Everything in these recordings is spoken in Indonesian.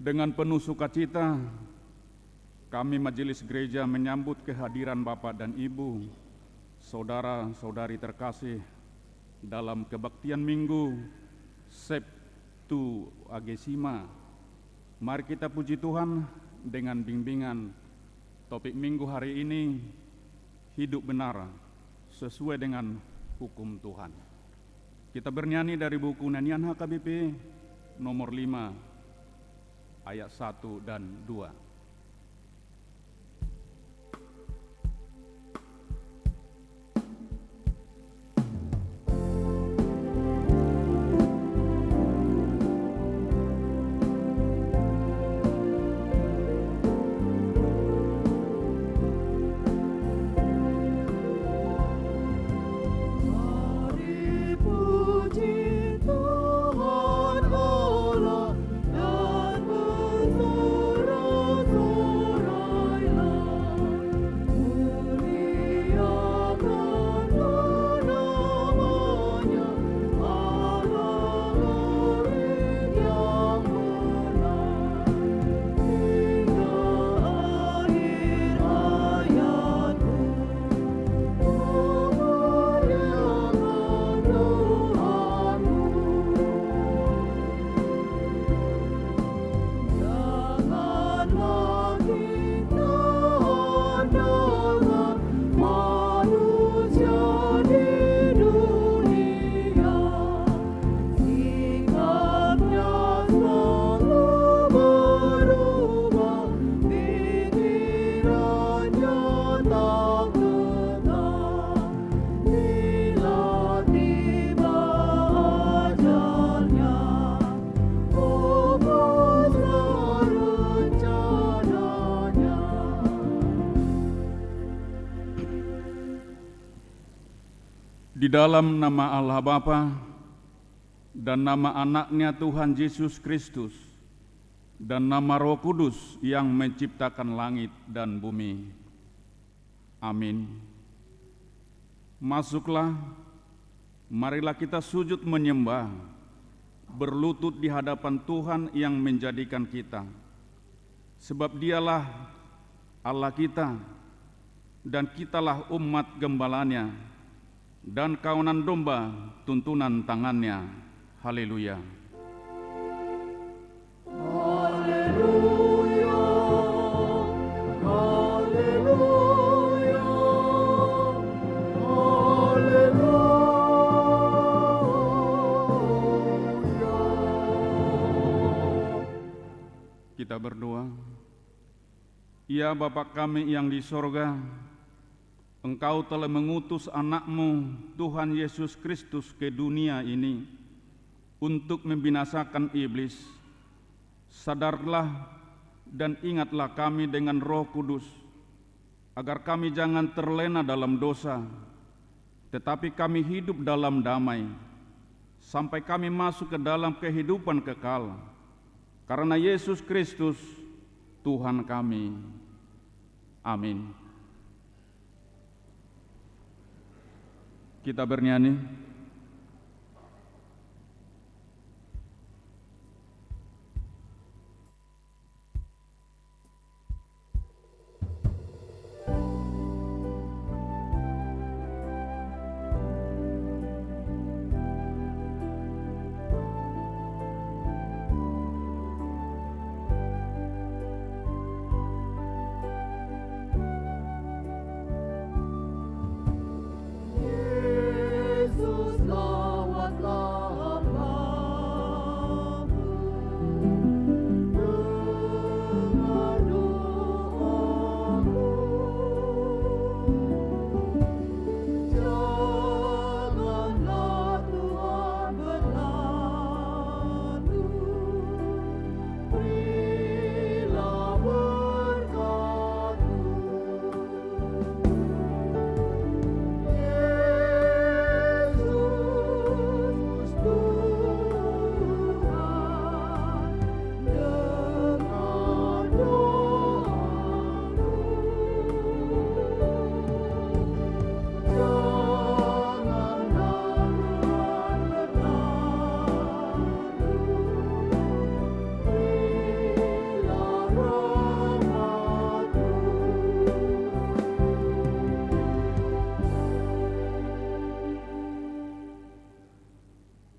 Dengan penuh sukacita, kami Majelis Gereja menyambut kehadiran Bapak dan Ibu, saudara-saudari terkasih dalam kebaktian Minggu Sabtu Agesima. Mari kita puji Tuhan dengan bimbingan topik Minggu hari ini, hidup benar sesuai dengan hukum Tuhan. Kita bernyanyi dari buku Nyanyian HKBP nomor 5 ayat 1 dan 2. Di dalam nama Allah Bapa dan nama anaknya Tuhan Yesus Kristus dan nama Roh Kudus yang menciptakan langit dan bumi. Amin. Masuklah, marilah kita sujud menyembah, berlutut di hadapan Tuhan yang menjadikan kita. Sebab Dialah Allah kita dan kitalah umat gembalanya dan kawanan domba tuntunan tangannya. Haleluya. Haleluya. Haleluya. Haleluya. Kita berdoa. Ya Bapa kami yang di sorga, Engkau telah mengutus anak-Mu Tuhan Yesus Kristus ke dunia ini untuk membinasakan iblis. Sadarlah dan ingatlah kami dengan Roh Kudus, agar kami jangan terlena dalam dosa, tetapi kami hidup dalam damai, sampai kami masuk ke dalam kehidupan kekal. Karena Yesus Kristus, Tuhan kami. Amin. Kita bernyanyi. Yesus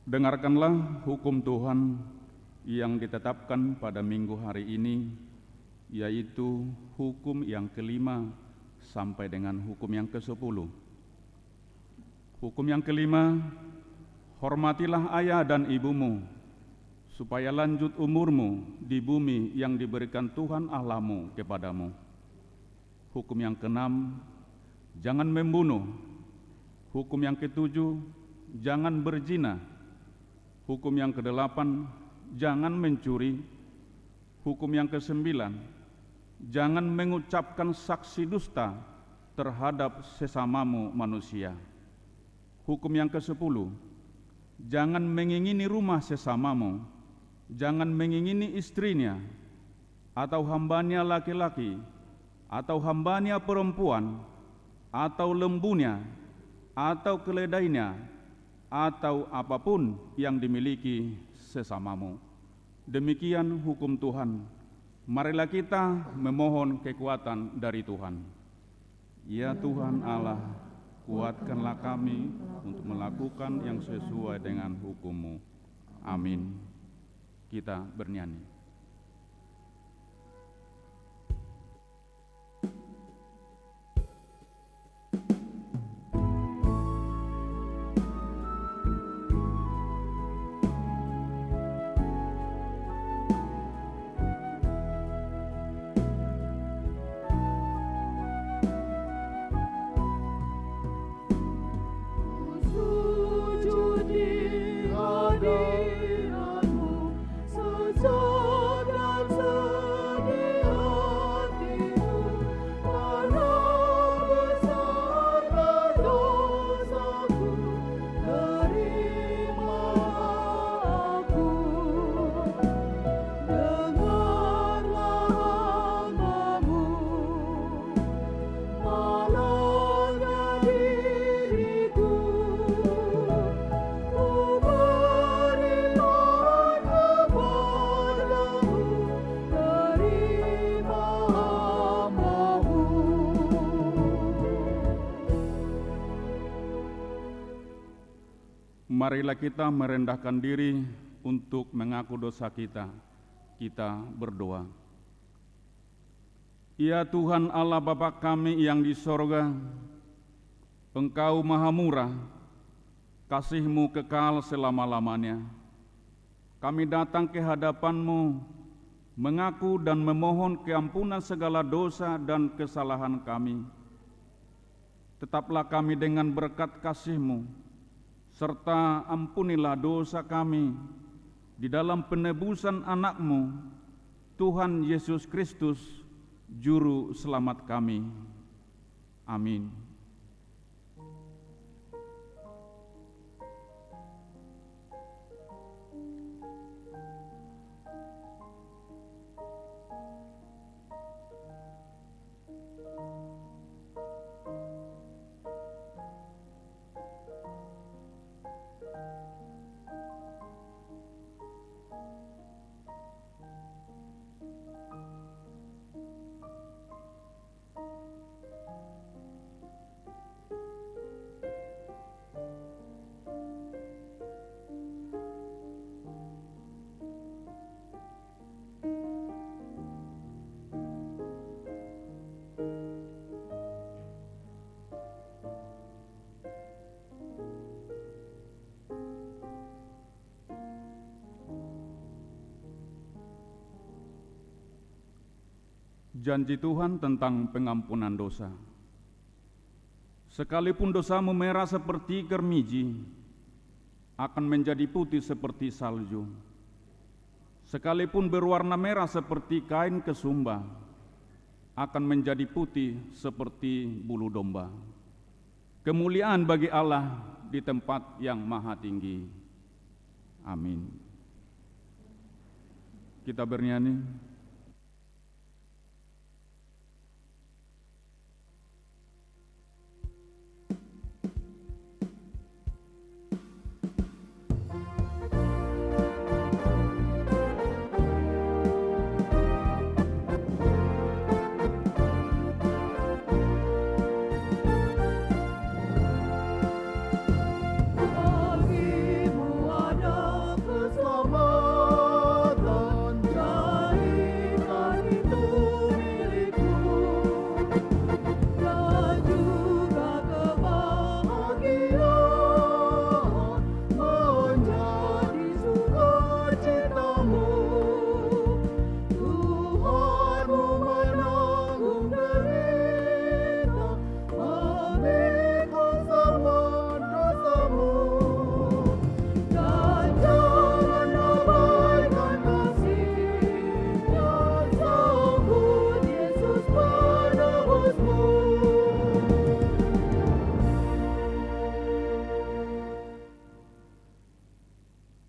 Dengarkanlah hukum Tuhan yang ditetapkan pada minggu hari ini, yaitu hukum yang kelima sampai dengan hukum yang ke-10. Hukum yang kelima, hormatilah ayah dan ibumu, supaya lanjut umurmu di bumi yang diberikan Tuhan Allahmu kepadamu. Hukum yang keenam, jangan membunuh. Hukum yang ketujuh, jangan berzina. Hukum yang kedelapan, jangan mencuri. Hukum yang kesembilan, jangan mengucapkan saksi dusta terhadap sesamamu manusia. Hukum yang ke-10, jangan mengingini rumah sesamamu, jangan mengingini istrinya, atau hambanya laki-laki, atau hambanya perempuan, atau lembunya, atau keledainya, atau apapun yang dimiliki sesamamu. Demikian hukum Tuhan. Marilah kita memohon kekuatan dari Tuhan. Ya Tuhan Allah, kuatkanlah kami untuk melakukan yang sesuai dengan hukum-Mu. Amin. Kita bernyanyi. Marilah kita merendahkan diri untuk mengaku dosa kita. Kita berdoa. Ya Tuhan Allah Bapa kami yang di sorga, Engkau maha murah, kasih-Mu kekal selama-lamanya. Kami datang ke hadapan-Mu, mengaku dan memohon keampunan segala dosa dan kesalahan kami. Tetaplah kami dengan berkat kasih-Mu, serta ampunilah dosa kami di dalam penebusan anak-Mu, Tuhan Yesus Kristus, Juru Selamat kami. Amin. Janji Tuhan tentang pengampunan dosa. Sekalipun dosamu merah seperti kermiji, akan menjadi putih seperti salju. Sekalipun berwarna merah seperti kain kesumba, akan menjadi putih seperti bulu domba. Kemuliaan bagi Allah di tempat yang maha tinggi. Amin. Kita bernyanyi. Bagimu ada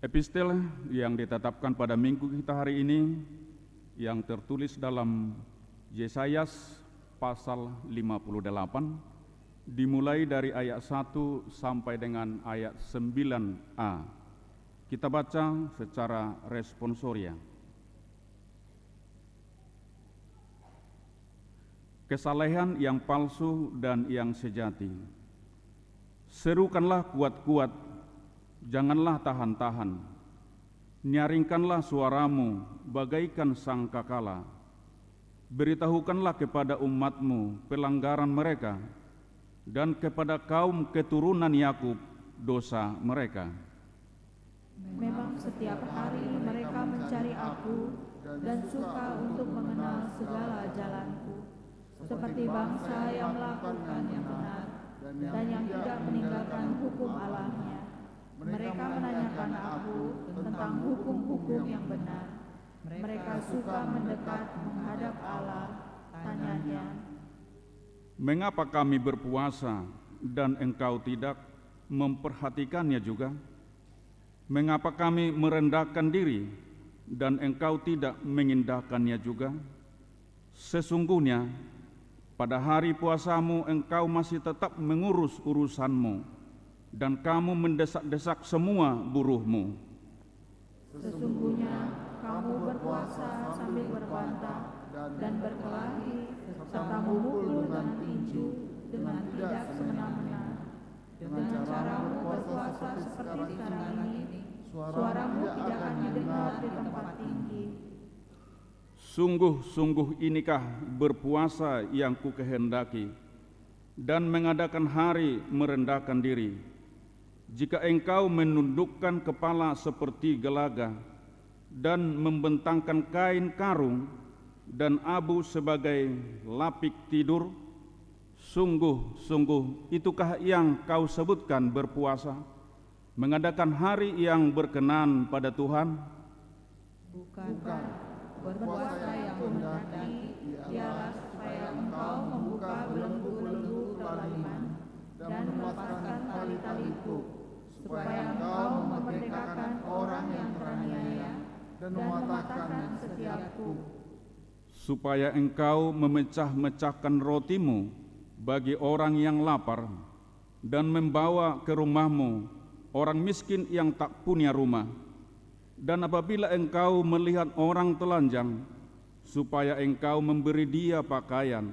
Epistel yang ditetapkan pada minggu kita hari ini yang tertulis dalam Yesayas pasal 58 dimulai dari ayat 1 sampai dengan ayat 9a. Kita baca secara responsoria. Kesalehan yang palsu dan yang sejati. Serukanlah kuat-kuat, janganlah tahan-tahan. Nyaringkanlah suaramu bagaikan sangkakala. Beritahukanlah kepada umatmu pelanggaran mereka, dan kepada kaum keturunan Yakub dosa mereka. Memang setiap hari mereka mencari aku dan suka untuk mengenal segala jalanku, seperti bangsa yang melakukan yang benar dan yang tidak meninggalkan hukum Allahnya. Mereka menanyakan aku tentang hukum-hukum yang benar. Mereka suka mendekat menghadap Allah. Tanyanya, Mengapa kami berpuasa dan engkau tidak memperhatikannya juga? Mengapa kami merendahkan diri dan engkau tidak mengindahkannya juga? Sesungguhnya pada hari puasamu engkau masih tetap mengurus urusanmu, dan kamu mendesak-desak semua buruhmu. sesungguhnya kamu berpuasa sambil berbantah dan berkelahi, serta memukul dan tinju dengan tidak semena-mena. Dengan caramu berpuasa seperti sekarang ini, suaramu tidak akan didengar di tempat tinggi. Sungguh-sungguh inikah berpuasa yang kukehendaki, dan mengadakan hari merendahkan diri. Jika engkau menundukkan kepala seperti gelaga, dan membentangkan kain karung dan abu sebagai lapik tidur, sungguh-sungguh itukah yang kau sebutkan berpuasa, mengadakan hari yang berkenan pada Tuhan? Bukan. Berpuasa yang mendaki ialah supaya engkau membuka belenggu-belenggu kezaliman dan melepaskan tali-taliku, supaya engkau memerdekakan orang yang teraniaya dan mematahkan setiapku. Supaya engkau memecah-mecahkan rotimu bagi orang yang lapar, dan membawa ke rumahmu orang miskin yang tak punya rumah. Dan apabila engkau melihat orang telanjang, supaya engkau memberi dia pakaian,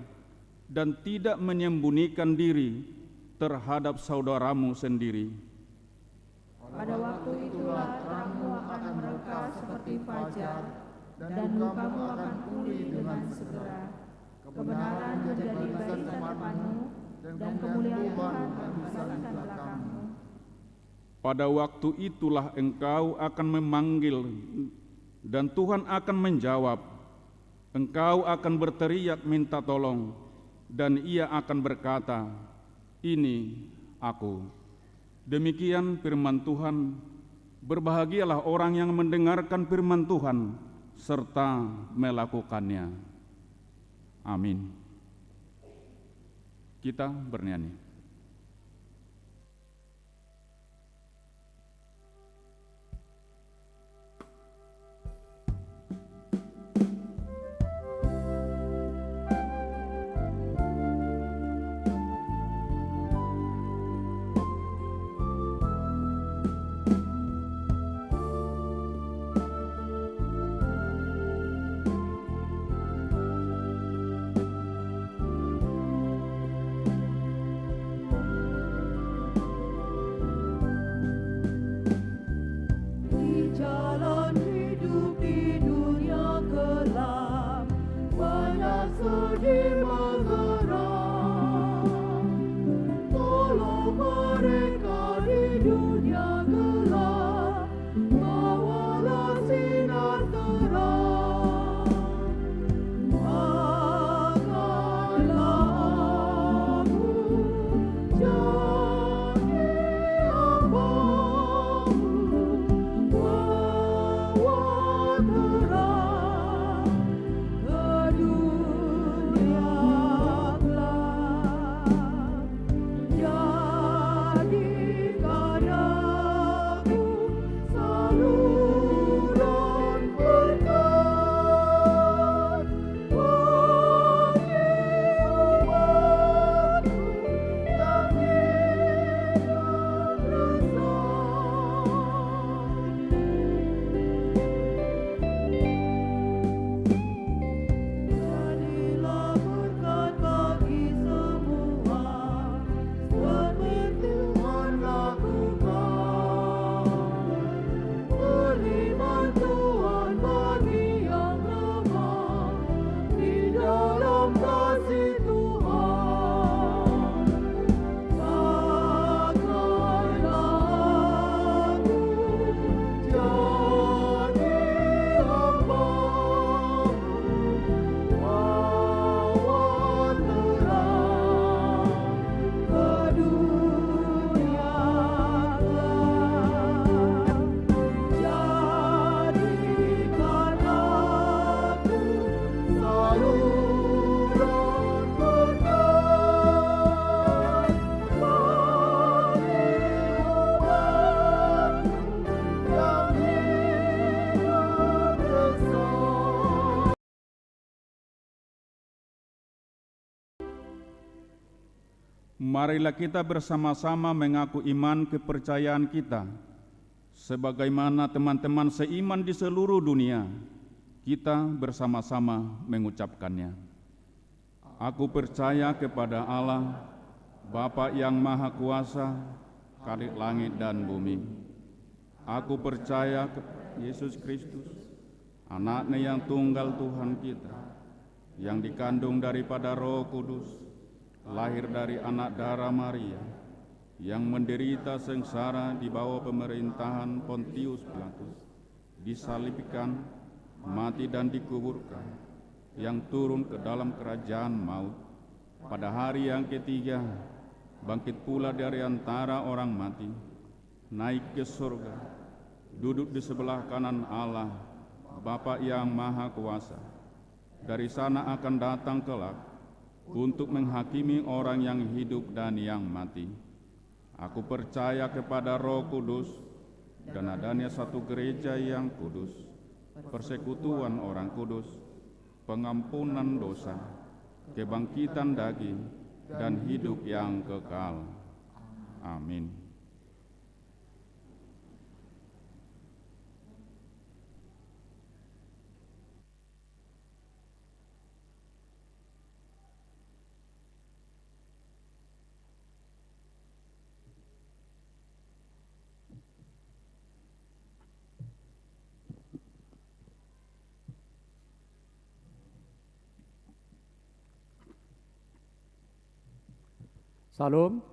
dan tidak menyembunyikan diri terhadap saudaramu sendiri. Pada waktu itulah terangmu akan mereka seperti fajar, dan lukamu akan pulih dengan segera. Kebenaran menjadi barisan depanmu, dan kemuliaan Tuhan barisan belakangmu. Pada waktu itulah engkau akan memanggil, dan Tuhan akan menjawab. Engkau akan berteriak minta tolong, dan Ia akan berkata, "Ini aku." Demikian firman Tuhan. Berbahagialah orang yang mendengarkan firman Tuhan serta melakukannya. Amin. Kita bernyanyi. Marilah kita bersama-sama mengaku iman kepercayaan kita. Sebagaimana teman-teman seiman di seluruh dunia, kita bersama-sama mengucapkannya. Aku percaya kepada Allah, Bapa yang Maha Kuasa, Khalik langit dan bumi. Aku percaya kepada Yesus Kristus, Anaknya yang tunggal Tuhan kita, yang dikandung daripada Roh Kudus, lahir dari anak darah Maria, yang menderita sengsara di bawah pemerintahan Pontius Pilatus, disalibkan, mati dan dikuburkan, yang turun ke dalam kerajaan maut, pada hari yang ketiga bangkit pula dari antara orang mati, naik ke surga, duduk di sebelah kanan Allah, Bapa yang Maha Kuasa. Dari sana akan datang kelak untuk menghakimi orang yang hidup dan yang mati. Aku percaya kepada Roh Kudus dan adanya satu gereja yang kudus, persekutuan orang kudus, pengampunan dosa, kebangkitan daging, dan hidup yang kekal. Amin. Salam.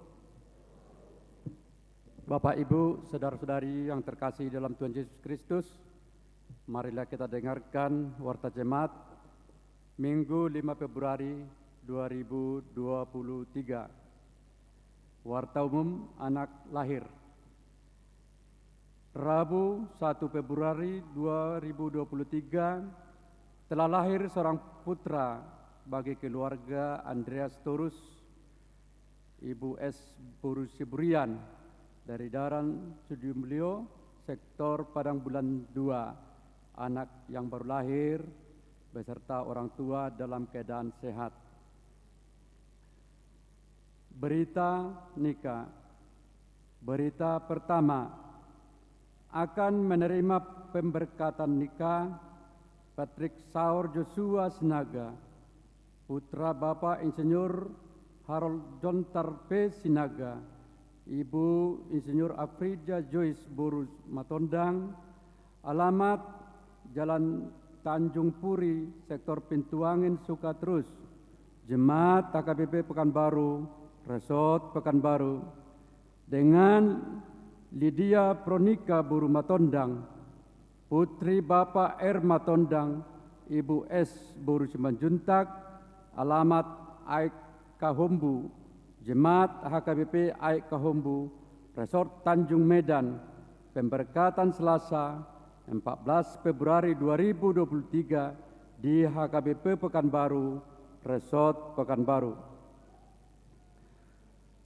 Bapak, Ibu, saudara-saudari yang terkasih dalam Tuhan Yesus Kristus, marilah kita dengarkan Warta Jemaat Minggu 5 Februari 2023. Warta Umum Anak Lahir. Rabu 1 Februari 2023 telah lahir seorang putra bagi keluarga Andreas Torus, Ibu S. Boru Siburian dari Daran Sudiumulyo, sektor Padang Bulan 2, anak yang baru lahir beserta orang tua dalam keadaan sehat. Berita nikah. Berita pertama, akan menerima pemberkatan nikah Patrick Saur Joshua Sinaga, putra Bapak Insinyur Harold Jontar P. Sinaga, Ibu Insinyur Afrija Joyce Boru Matondang, alamat Jalan Tanjung Puri, sektor Pintuangin, Sukatrus, Jemaat HKBP Pekanbaru, Resort Pekanbaru, dengan Lydia Pronika Boru Matondang, putri Bapak R. Matondang, Ibu S. Boru Simanjuntak, alamat Aik Kahombu, Jemaat HKBP Aik Kahombu, Resort Tanjung Medan, pemberkatan Selasa 14 Februari 2023 di HKBP Pekanbaru, Resort Pekanbaru.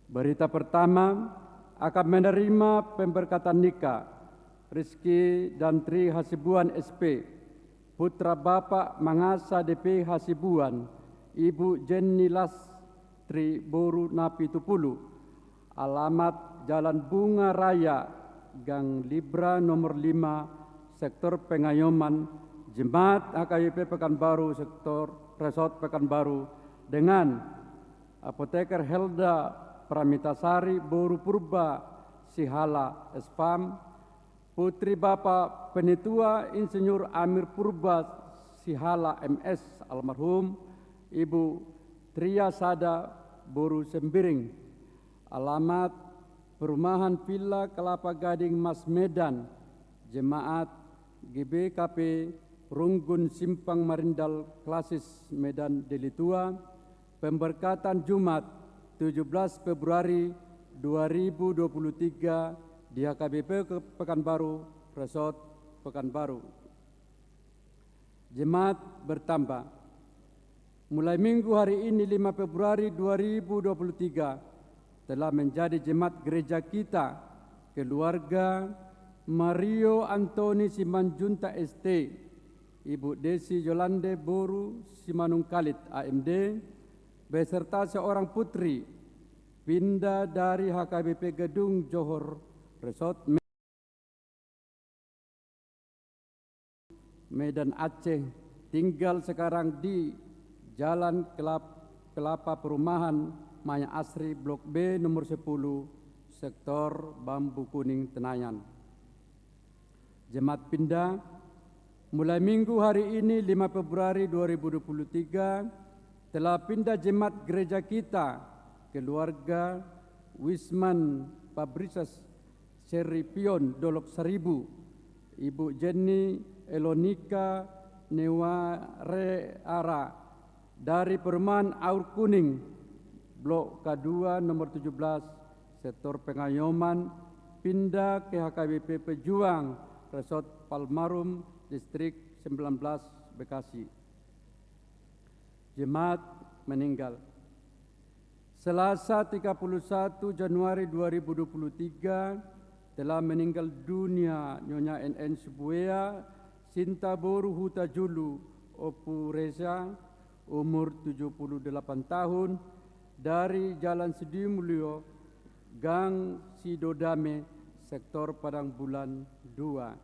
Berita pertama, akan menerima pemberkatan nikah Rizky dan Tri Hasibuan SP, putra Bapak Mangasa DP Hasibuan, Ibu Jenny Lastri Boru Napi Tupulu, alamat Jalan Bunga Raya, Gang Libra nomor 5, sektor Pengayoman, Jemaat HKBP Pekanbaru, sektor Resort Pekanbaru, dengan Apoteker Helda Pramitasari Boru Purba Sihala Espam, putri Bapak Penitua Insinyur Amir Purba Sihala MS almarhum, Ibu Tria Sada Boru Sembiring, alamat Perumahan Villa Kelapa Gading Mas Medan, Jemaat GBKP Runggun Simpang Marindal Klasis Medan Delitua, pemberkatan Jumat 17 Februari 2023 di HKBP Pekanbaru, Resort Pekanbaru. Jemaat bertambah. Mulai minggu hari ini 5 Februari 2023 telah menjadi jemaat gereja kita keluarga Mario Antoni Simanjunta ST, Ibu Desi Yolande Boru Simanungkalit AMD, beserta seorang putri pindah dari HKBP Gedung Johor Resort Medan Aceh, tinggal sekarang di Jalan Kelapa Perumahan Maya Asri Blok B nomor 10, sektor Bambu Kuning, Tenayan. Jemaat pindah mulai minggu hari ini 5 Februari 2023 telah pindah jemaat gereja kita keluarga Wisman Pabrisas Seripion Dolok Seribu, Ibu Jenny Elonika Newareara dari Perumahan Aur Kuning Blok K2 nomor 17 sektor Pengayoman pindah ke HKBP Pejuang Resort Palmarum Distrik 19 Bekasi. Jemaat meninggal. Selasa 31 Januari 2023 telah meninggal dunia Nyonya NN Subuea Sintaboru Huta Julu Opu Reza, umur 78 tahun, dari Jalan Sidimulyo, Gang Sidodame, sektor Padang Bulan 2.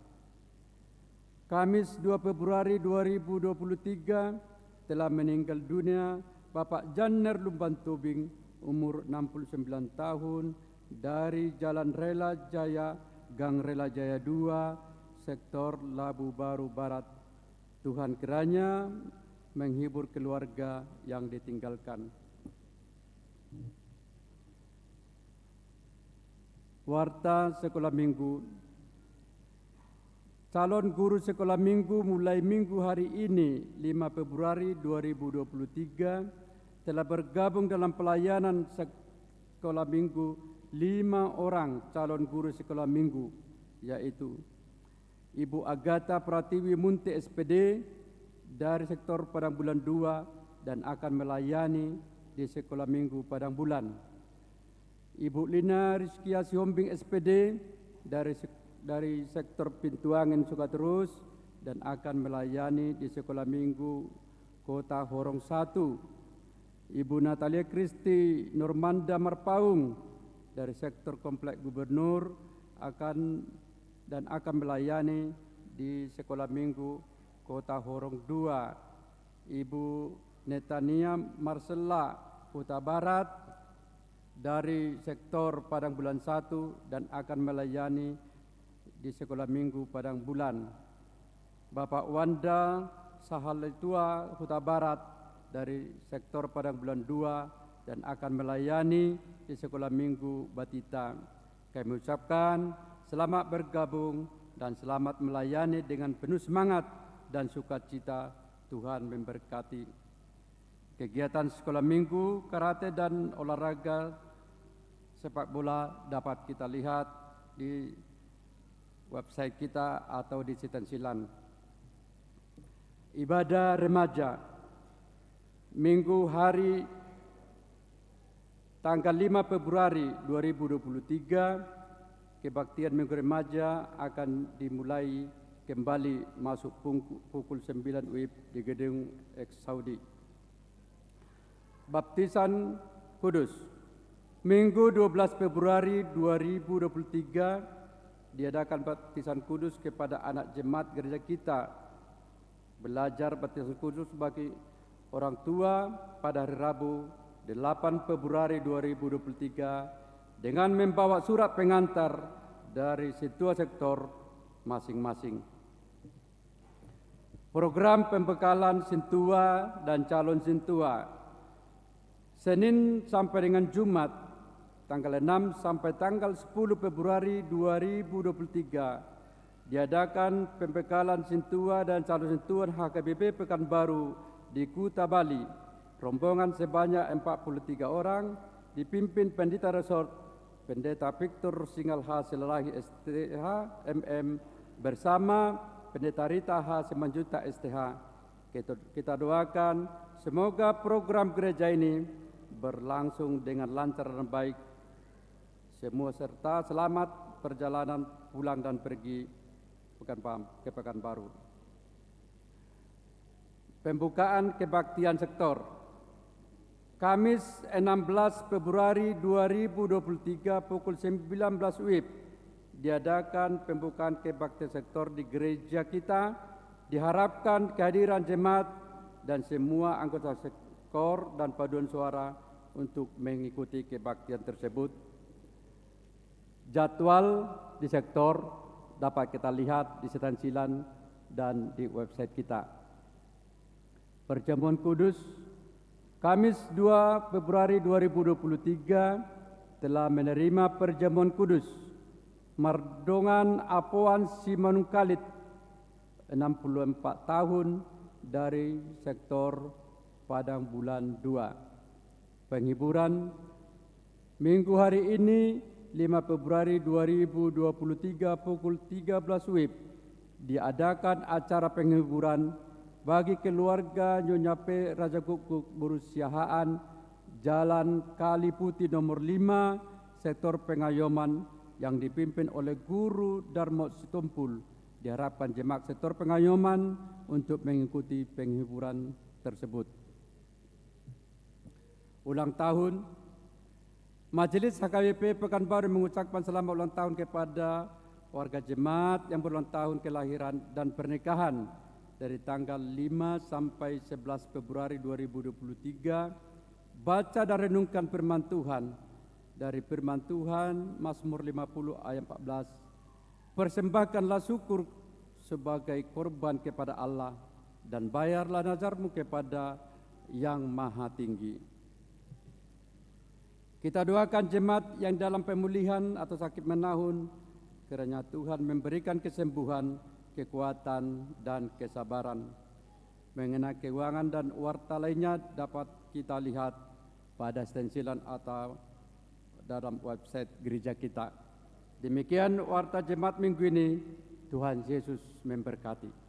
Kamis 2 Februari 2023 telah meninggal dunia Bapak Janner Lumban Tobing, umur 69 tahun, dari Jalan Rela Jaya, Gang Rela Jaya 2, sektor Labu Baru Barat. Tuhan kiranya menghibur keluarga yang ditinggalkan. Warta sekolah minggu. Calon guru sekolah minggu mulai minggu hari ini 5 Februari 2023 telah bergabung dalam pelayanan sekolah minggu 5 orang calon guru sekolah minggu, yaitu Ibu Agatha Pratiwi Munti SPD dari sektor Padang Bulan 2 dan akan melayani di sekolah minggu Padang Bulan. Ibu Lina Rizkia Sihombing SPD dari sektor Pintu Angin Sukaterus dan akan melayani di sekolah minggu Kota Horong 1. Ibu Natalia Kristi Normanda Marpaung dari sektor Komplek Gubernur akan melayani di sekolah minggu Kota Horong 2. Ibu Netania Marcella Huta Barat dari sektor Padang Bulan 1 dan akan melayani di sekolah minggu Padang Bulan. Bapak Wanda Sahaletua Huta Barat dari sektor Padang Bulan 2 dan akan melayani di sekolah minggu Batita. Kami ucapkan selamat bergabung dan selamat melayani dengan penuh semangat dan sukacita. Tuhan memberkati. Kegiatan sekolah minggu, karate dan olahraga sepak bola dapat kita lihat di website kita atau di Sitansilan. Ibadah remaja minggu hari tanggal 5 Februari 2023, kebaktian minggu remaja akan dimulai kembali masuk pukul 9 WIB di Gedung X Saudi. Baptisan Kudus minggu 12 Februari 2023 diadakan baptisan kudus kepada anak jemaat gereja kita. Belajar baptisan kudus bagi orang tua pada hari Rabu 8 Februari 2023 dengan membawa surat pengantar dari situa sektor masing-masing. Program pembekalan sintua dan calon sintua Senin sampai dengan Jumat tanggal 6 sampai tanggal 10 Februari 2023 diadakan pembekalan sintua dan calon sintua HKBP Pekanbaru di Kuta Bali. Rombongan sebanyak 43 orang dipimpin Pendeta Resort Pendeta Victor Singal H. Silalahi STH MM bersama Pendeta Rita H. Simanjuta STH. Kita doakan semoga program gereja ini berlangsung dengan lancar dan baik. Semua serta selamat perjalanan pulang dan pergi ke Pekanbaru. Pembukaan kebaktian sektor. Kamis 16 Februari 2023 pukul 19 WIB diadakan pembukaan kebaktian sektor di gereja kita. Diharapkan kehadiran jemaat dan semua anggota sektor dan paduan suara untuk mengikuti kebaktian tersebut. Jadwal di sektor dapat kita lihat di setansilan dan di website kita. Perjamuan Kudus Kamis 2 Februari 2023 telah menerima perjamuan kudus Mardongan Apoan Simanungkalit 64 tahun dari sektor Padang Bulan 2. Penghiburan minggu hari ini 5 Februari 2023 pukul 13 WIB diadakan acara penghiburan bagi keluarga Nyonya P. Raja Kukuk Berusiahaan, Jalan Kali Putih nomor 5, sektor Pengayoman yang dipimpin oleh Guru Darmo Sitompul. Diharapkan jemaat sektor Pengayoman untuk mengikuti penghiburan tersebut. Ulang tahun, Majelis HKBP Pekanbaru mengucapkan selamat ulang tahun kepada warga jemaat yang berulang tahun kelahiran dan pernikahan dari tanggal 5 sampai 11 Februari 2023, baca dan renungkan firman Tuhan. Dari firman Tuhan, Mazmur 50 ayat 14, persembahkanlah syukur sebagai korban kepada Allah dan bayarlah nazarmu kepada Yang Maha Tinggi. Kita doakan jemaat yang dalam pemulihan atau sakit menahun, kiranya Tuhan memberikan kesembuhan, kekuatan dan kesabaran. Mengenai keuangan dan warta lainnya dapat kita lihat pada stensilan atau dalam website gereja kita. Demikian warta jemaat minggu ini. Tuhan Yesus memberkati.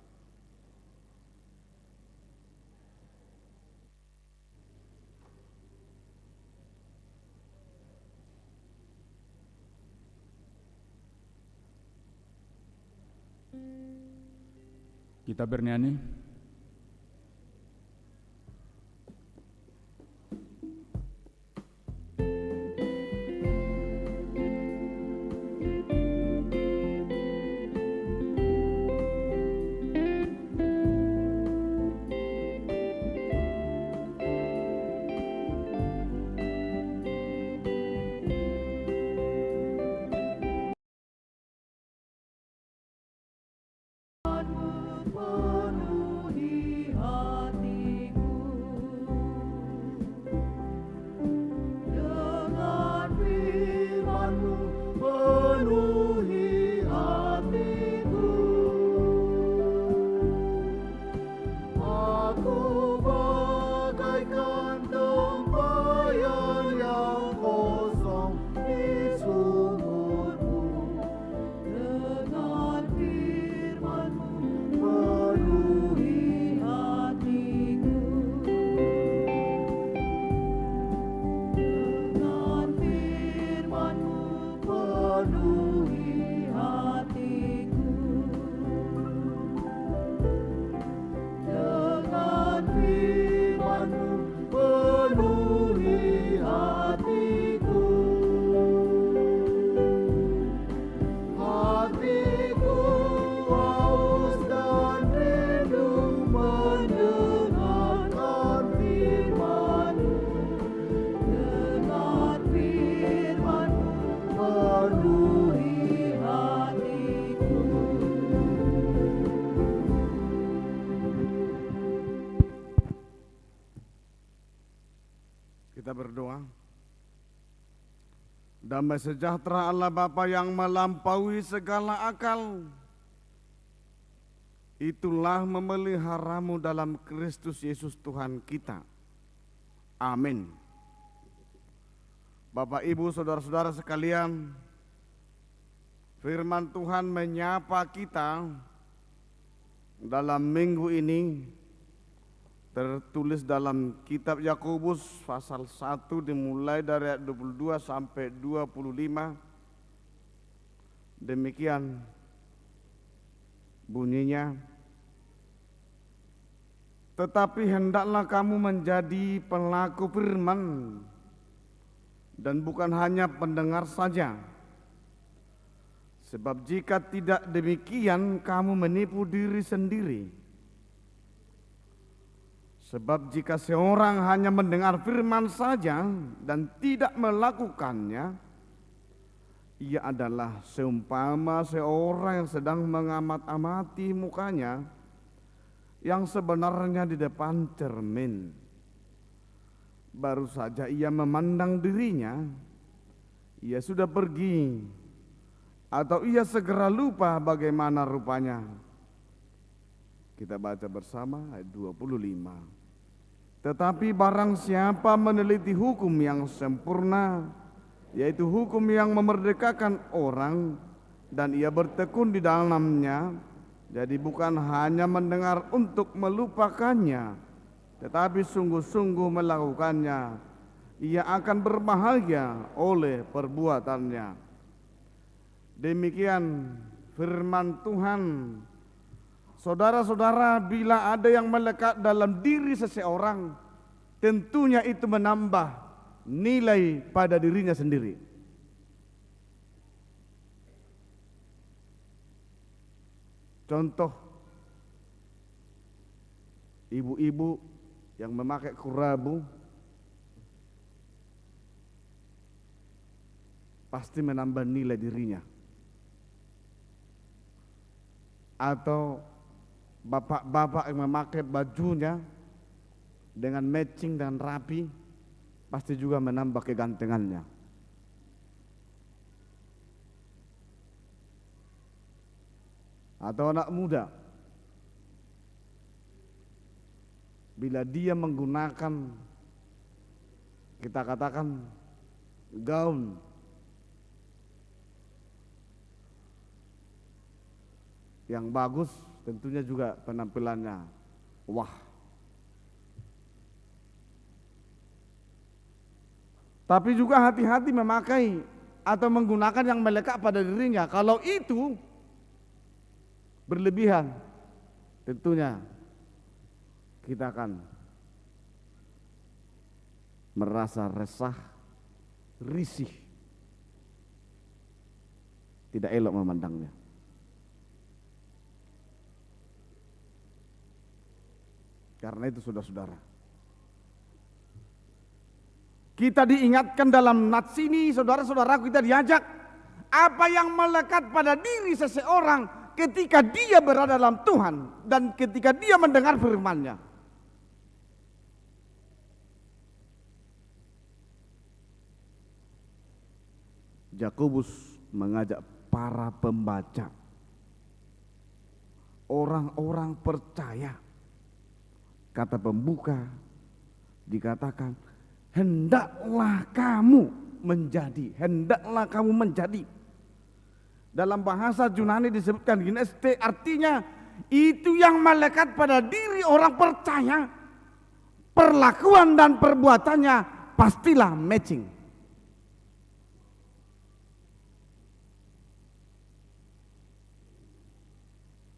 Kita bernyanyi. Penuhi hatiku dengan firman-Mu, penuhi hatiku. Aku bagaikan tempayan yang kosong di sumur-Mu. Dengan firman-Mu penuhi hatiku. Dengan firman-Mu penuhi hatiku. Dengan firman-Mu penuhi hatiku. Hatiku haus dan rindu mendengarkan firman-Mu. Dengan firman-Mu penuhi hatiku. Kita berdoa. Damai sejahtera Allah Bapa yang melampaui segala akal, itulah memeliharamu dalam Kristus Yesus Tuhan kita. Amin. Bapak, Ibu, saudara-saudara sekalian, firman Tuhan menyapa kita dalam minggu ini tertulis dalam kitab Yakobus pasal 1 dimulai dari ayat 22 sampai 25. Demikian bunyinya. Tetapi hendaklah kamu menjadi pelaku firman dan bukan hanya pendengar saja. Sebab jika tidak demikian kamu menipu diri sendiri. Sebab jika seorang hanya mendengar firman saja dan tidak melakukannya, ia adalah seumpama seorang yang sedang mengamat-amati mukanya yang sebenarnya di depan cermin. Baru saja ia memandang dirinya, ia sudah pergi, atau ia segera lupa bagaimana rupanya. Kita baca bersama ayat 25. Tetapi barang siapa meneliti hukum yang sempurna, yaitu hukum yang memerdekakan orang, dan ia bertekun di dalamnya, jadi bukan hanya mendengar untuk melupakannya, tetapi sungguh-sungguh melakukannya, ia akan berbahagia oleh perbuatannya. Demikian firman Tuhan. Saudara-saudara, bila ada yang melekat dalam diri seseorang, tentunya itu menambah nilai pada dirinya sendiri. Contoh, ibu-ibu yang memakai kurabu pasti menambah nilai dirinya. Atau bapak-bapak yang memakai bajunya dengan matching dan rapi pasti juga menambah kegantengannya. Atau anak muda, bila dia menggunakan, kita katakan, gaun yang bagus, tentunya juga penampilannya wah. Tapi juga hati-hati memakai atau menggunakan yang melekat pada dirinya. Kalau itu berlebihan, tentunya kita akan merasa resah, risih, tidak elok memandangnya. Karena itu saudara-saudara, kita diingatkan dalam nats ini, saudara-saudara, kita diajak apa yang melekat pada diri seseorang ketika dia berada dalam Tuhan dan ketika dia mendengar firman-Nya. Yakobus mengajak para pembaca, orang-orang percaya. Kata pembuka dikatakan, hendaklah kamu menjadi. Dalam bahasa Yunani disebutkan gineste, artinya itu yang melekat pada diri orang percaya, perlakuan dan perbuatannya pastilah matching.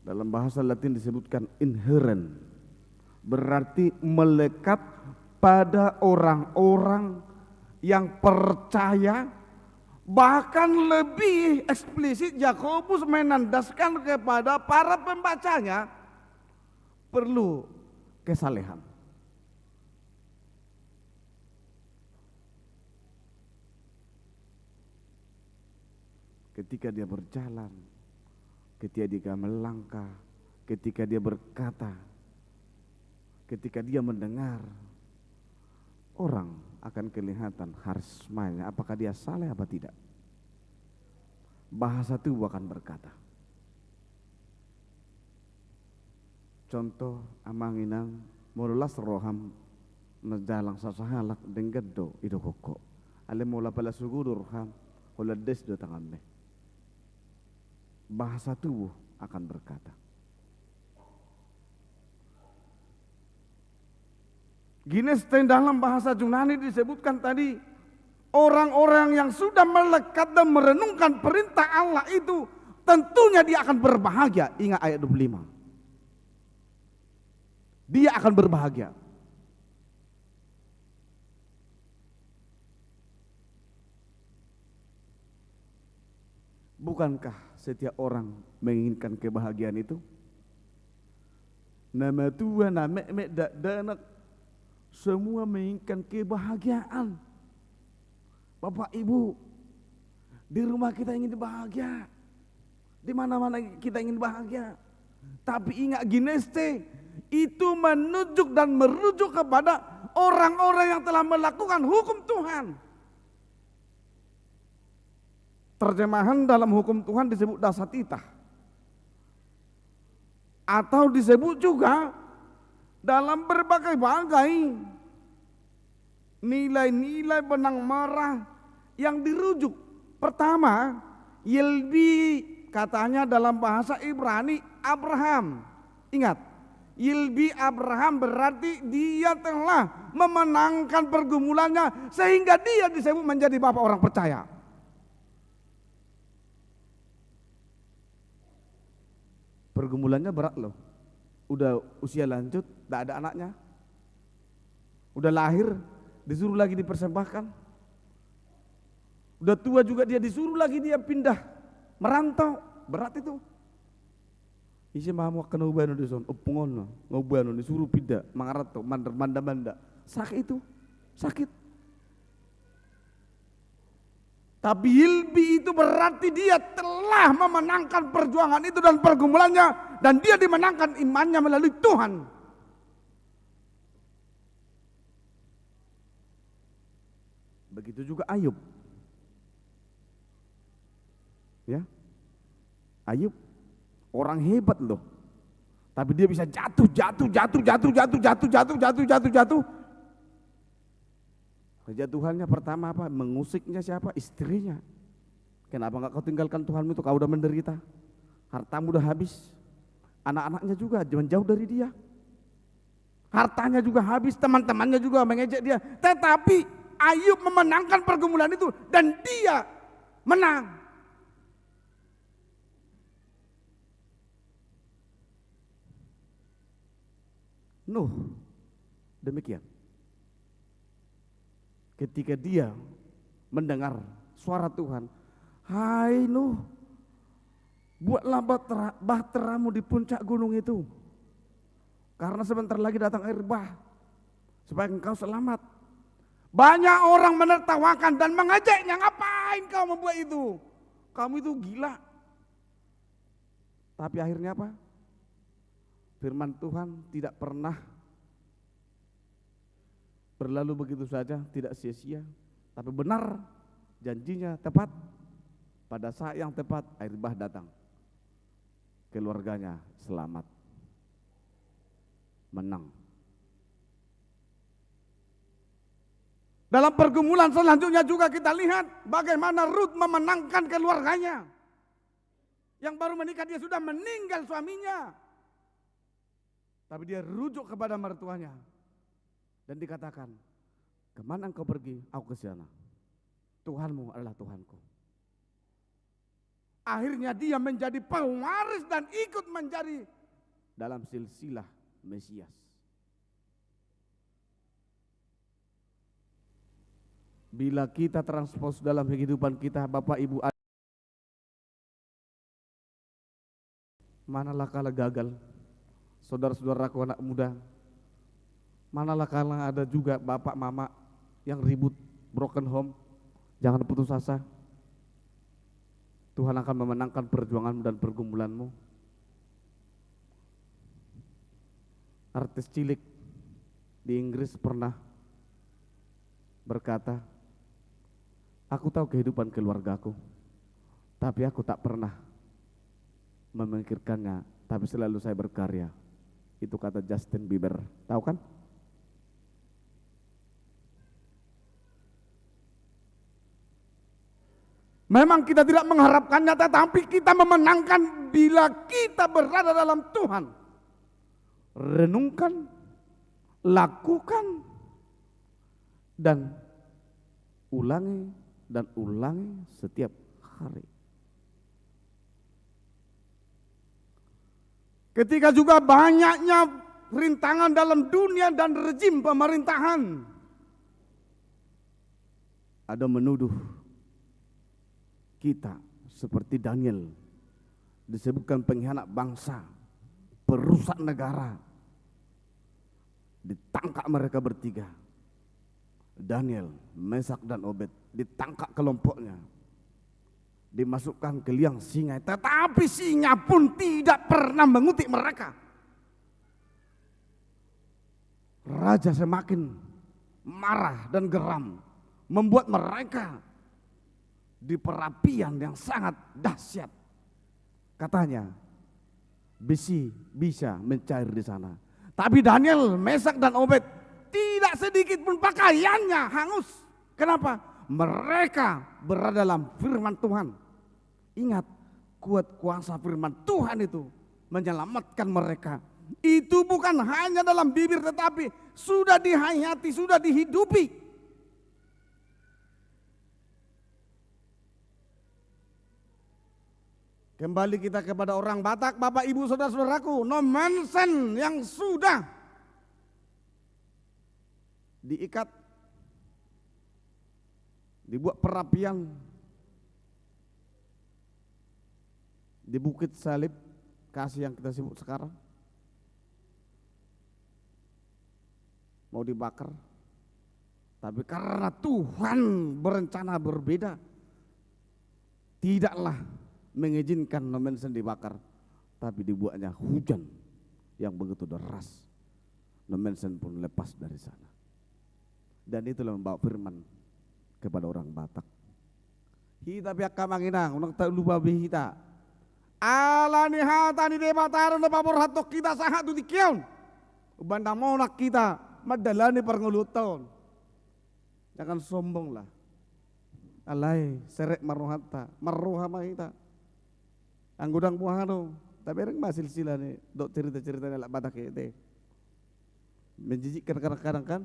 Dalam bahasa Latin disebutkan inherent, berarti melekat pada orang-orang yang percaya. Bahkan lebih eksplisit Yakobus menandaskan kepada para pembacanya perlu kesalehan. Ketika dia berjalan, ketika dia melangkah, ketika dia berkata, ketika dia mendengar, orang akan kelihatan harismanya, apakah dia saleh apa tidak. Bahasa tubuh akan berkata. Contoh amanginang mululas roham najalang sasahalak denggado itu koko. Ale mula pala sugudur ham hulades do tangamne. Bahasa tubuh akan berkata. Gineste dalam bahasa Yunani disebutkan tadi, orang-orang yang sudah melekat dan merenungkan perintah Allah itu tentunya dia akan berbahagia. Ingat ayat 25. dia akan berbahagia. Bukankah setiap orang menginginkan kebahagiaan itu? Nama Tuhan, nama mek dak danak, semua menginginkan kebahagiaan. Bapak Ibu, di rumah kita ingin bahagia, di mana-mana kita ingin bahagia. Tapi ingat gineste, itu menunjuk dan merujuk kepada orang-orang yang telah melakukan hukum Tuhan. Terjemahan dalam hukum Tuhan disebut dasatita, atau disebut juga dalam berbagai-bagai nilai-nilai benang merah yang dirujuk. Pertama, Yilbi, katanya dalam bahasa Ibrani Abraham. Ingat, Yilbi Abraham berarti dia telah memenangkan pergumulannya sehingga dia disebut menjadi bapak orang percaya. Pergumulannya berat loh. Udah usia lanjut, tak ada anaknya. Udah lahir, disuruh lagi dipersembahkan. Udah tua juga dia disuruh lagi dia pindah, merantau, berat itu. Isi mamu kena ubah di son, opungon, ngubah disuruh pindah, mangarato, manda, sakit itu, sakit. Tapi Yilbi itu berarti dia telah memenangkan perjuangan itu dan pergumulannya, dan dia dimenangkan imannya melalui Tuhan. Begitu juga Ayub. Ya. Ayub orang hebat loh. Tapi dia bisa jatuh. Kejatuhannya pertama apa? Mengusiknya siapa? Istrinya. Kenapa enggak kau tinggalkan Tuhanmu itu? Kau udah menderita, hartamu udah habis, anak-anaknya juga jauh dari dia, hartanya juga habis, teman-temannya juga mengejek dia. Tetapi Ayub memenangkan pergumulan itu dan dia menang. Nuh demikian. Ketika dia mendengar suara Tuhan, hai Nuh, buatlah bahteramu di puncak gunung itu, karena sebentar lagi datang air bah, supaya engkau selamat. Banyak orang menertawakan dan mengejeknya, ngapain kau membuat itu? Kamu itu gila. Tapi akhirnya apa? Firman Tuhan tidak pernah berlalu begitu saja, tidak sia-sia, tapi benar, janjinya tepat. Pada saat yang tepat air bah datang, keluarganya selamat, menang. Dalam pergumulan selanjutnya juga kita lihat bagaimana Ruth memenangkan keluarganya. Yang baru menikah, dia sudah meninggal suaminya, tapi dia rujuk kepada mertuanya dan dikatakan, kemana engkau pergi? Aku ke sana. Tuhanmu adalah Tuhanku. Akhirnya dia menjadi pewaris dan ikut menjadi dalam silsilah Mesias. Bila kita transpose dalam kehidupan kita, Bapak Ibu, manalah kala gagal, saudara-saudaraku anak muda, manalah kala ada juga bapak mama yang ribut, broken home, jangan putus asa. Tuhan akan memenangkan perjuanganmu dan pergumulanmu. Artis cilik di Inggris pernah berkata, aku tahu kehidupan keluargaku, tapi aku tak pernah memikirkannya, tapi selalu saya berkarya. Itu kata Justin Bieber, tahu kan? Memang kita tidak mengharapkannya, tetapi kita memenangkan bila kita berada dalam Tuhan. Renungkan, lakukan, dan ulangi setiap hari. Ketika juga banyaknya rintangan dalam dunia dan rezim pemerintahan. Ada menuduh kita seperti Daniel, disebutkan pengkhianat bangsa, perusak negara. Ditangkap mereka bertiga, Daniel, Mesak dan Obed, ditangkap kelompoknya, dimasukkan ke liang singa, tetapi singa pun tidak pernah mengutik mereka. Raja semakin marah dan geram, membuat mereka di perapian yang sangat dahsyat. Katanya besi bisa mencair di sana. Tapi Daniel, Mesak dan Obed tidak sedikit pun pakaiannya hangus. Kenapa? Mereka berada dalam firman Tuhan. Ingat, kuat kuasa firman Tuhan itu menyelamatkan mereka. Itu bukan hanya dalam bibir tetapi sudah dihayati, sudah dihidupi. Kembali kita kepada orang Batak, Bapak Ibu Saudara-saudaraku, nomensen yang sudah diikat, dibuat perapian di Bukit Salib Kasih yang kita sebut sekarang, mau dibakar, tapi karena Tuhan berencana berbeda, tidaklah mengizinkan nomensen dibakar, tapi dibuatnya hujan yang begitu deras. Nomensen pun lepas dari sana. Dan itulah membawa firman kepada orang Batak. Hita pihak kamanginang, unang lupa bihita. Ala ni hata ni debataran na pabor hatok kita sahat tu dikion. Ubanda mo nak kita madalani parnguluton. Jangan sombong lah. Alay serek maruhata, maruha mahita. Ang gudang buhano, tapi ring masil sila ni dok cerita-cerita nila Batak ite. Menjijikkan kadang-kadang kan.